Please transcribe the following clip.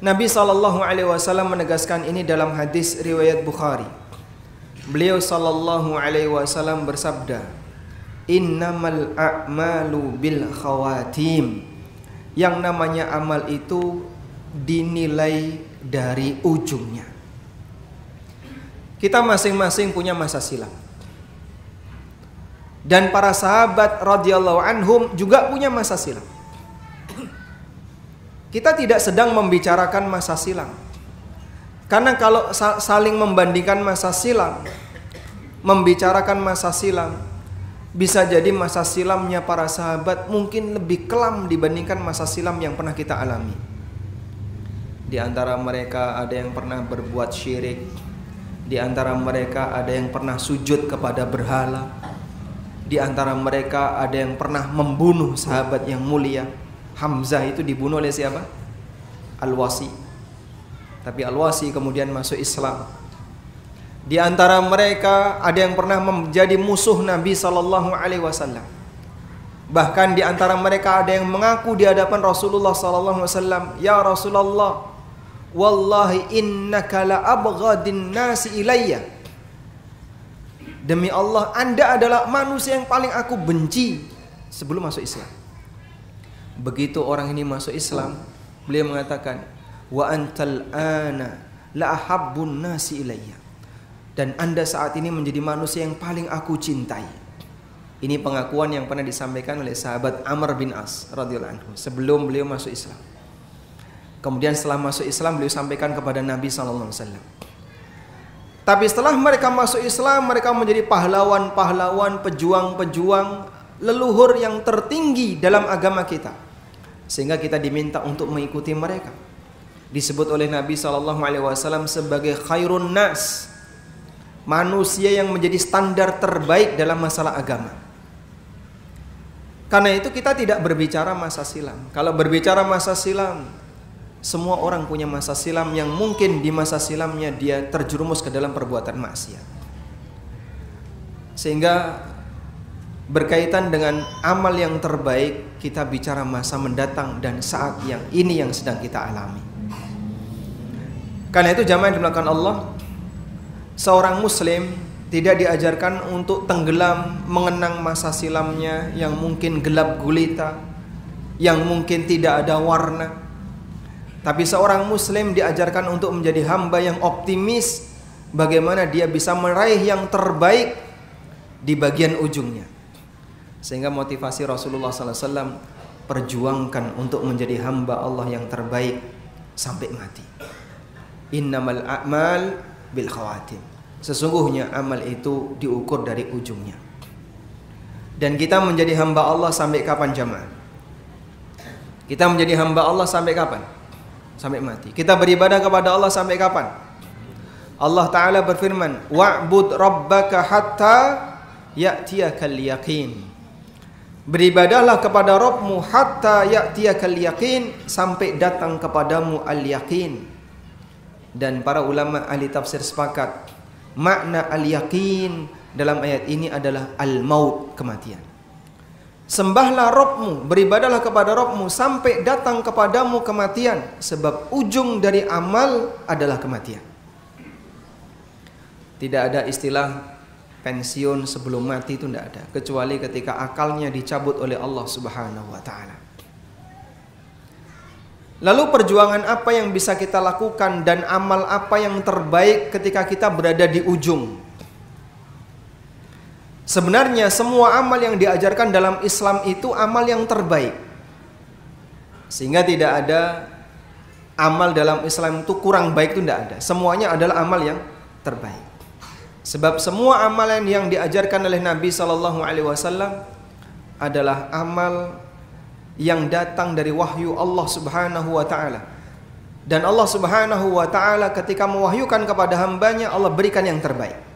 Nabi SAW menegaskan ini dalam hadis riwayat Bukhari. Beliau SAW bersabda, innamal a'malu bil khawatim. Yang namanya amal itu dinilai dari ujungnya. Kita masing-masing punya masa silam. Dan para sahabat radhiyallahu anhum juga punya masa silam. Kita tidak sedang membicarakan masa silam. Karena kalau saling membandingkan masa silam, membicarakan masa silam, bisa jadi masa silamnya para sahabat mungkin lebih kelam dibandingkan masa silam yang pernah kita alami. Di antara mereka ada yang pernah berbuat syirik. Di antara mereka ada yang pernah sujud kepada berhala. Di antara mereka ada yang pernah membunuh sahabat yang mulia. Hamzah itu dibunuh oleh siapa? Al-Wasi. Tapi Al-Wasi kemudian masuk Islam. Di antara mereka ada yang pernah menjadi musuh Nabi SAW. Bahkan di antara mereka ada yang mengaku di hadapan Rasulullah SAW, ya Rasulullah, wallahi innaka la abghadin nasi ilayya. Demi Allah, Anda adalah manusia yang paling aku benci sebelum masuk Islam. Begitu orang ini masuk Islam, beliau mengatakan, wa antal ana la ahabbun nasi ilayya. Dan Anda saat ini menjadi manusia yang paling aku cintai. Ini pengakuan yang pernah disampaikan oleh sahabat Amr bin As radhiyallahu anhu sebelum beliau masuk Islam. Kemudian setelah masuk Islam beliau sampaikan kepada Nabi sallallahu alaihi wasallam. Tapi setelah mereka masuk Islam, mereka menjadi pahlawan-pahlawan, pejuang-pejuang, leluhur yang tertinggi dalam agama kita. Sehingga kita diminta untuk mengikuti mereka. Disebut oleh Nabi SAW sebagai khairun nas, manusia yang menjadi standar terbaik dalam masalah agama. Karena itu kita tidak berbicara masa silam. Kalau berbicara masa silam, semua orang punya masa silam yang mungkin di masa silamnya dia terjerumus ke dalam perbuatan maksiat. Sehingga berkaitan dengan amal yang terbaik, kita bicara masa mendatang dan saat yang ini yang sedang kita alami. Karena itu jamaah yang dimuliakan Allah, seorang muslim tidak diajarkan untuk tenggelam mengenang masa silamnya yang mungkin gelap gulita, yang mungkin tidak ada warna. Tapi seorang muslim diajarkan untuk menjadi hamba yang optimis, bagaimana dia bisa meraih yang terbaik di bagian ujungnya. Sehingga motivasi Rasulullah SAW, perjuangkan untuk menjadi hamba Allah yang terbaik sampai mati. Innamal a'mal bil khawatim. Sesungguhnya amal itu diukur dari ujungnya. Dan kita menjadi hamba Allah sampai kapan jamaah? Kita menjadi hamba Allah sampai kapan? Sampai mati. Kita beribadah kepada Allah sampai kapan? Allah Ta'ala berfirman, wa'bud rabbaka hatta ya'tiyakal yaqin. Beribadahlah kepada Rabbmu hatta ya'tiyakal yaqin, sampai datang kepadamu al-yaqin. Dan para ulama ahli tafsir sepakat, makna al-yaqin dalam ayat ini adalah al-maut, kematian. Sembahlah Rabbmu, beribadahlah kepada Rabbmu sampai datang kepadamu kematian. Sebab ujung dari amal adalah kematian. Tidak ada istilah pensiun sebelum mati, itu tidak ada. Kecuali ketika akalnya dicabut oleh Allah Subhanahu wa ta'ala. Lalu perjuangan apa yang bisa kita lakukan dan amal apa yang terbaik ketika kita berada di ujung? Sebenarnya semua amal yang diajarkan dalam Islam itu amal yang terbaik. Sehingga tidak ada amal dalam Islam itu kurang baik, itu tidak ada. Semuanya adalah amal yang terbaik. Sebab semua amalan yang diajarkan oleh Nabi SAW adalah amal yang datang dari wahyu Allah Subhanahu wa ta'ala. Dan Allah Subhanahu wa ta'ala ketika mewahyukan kepada hambanya, Allah berikan yang terbaik.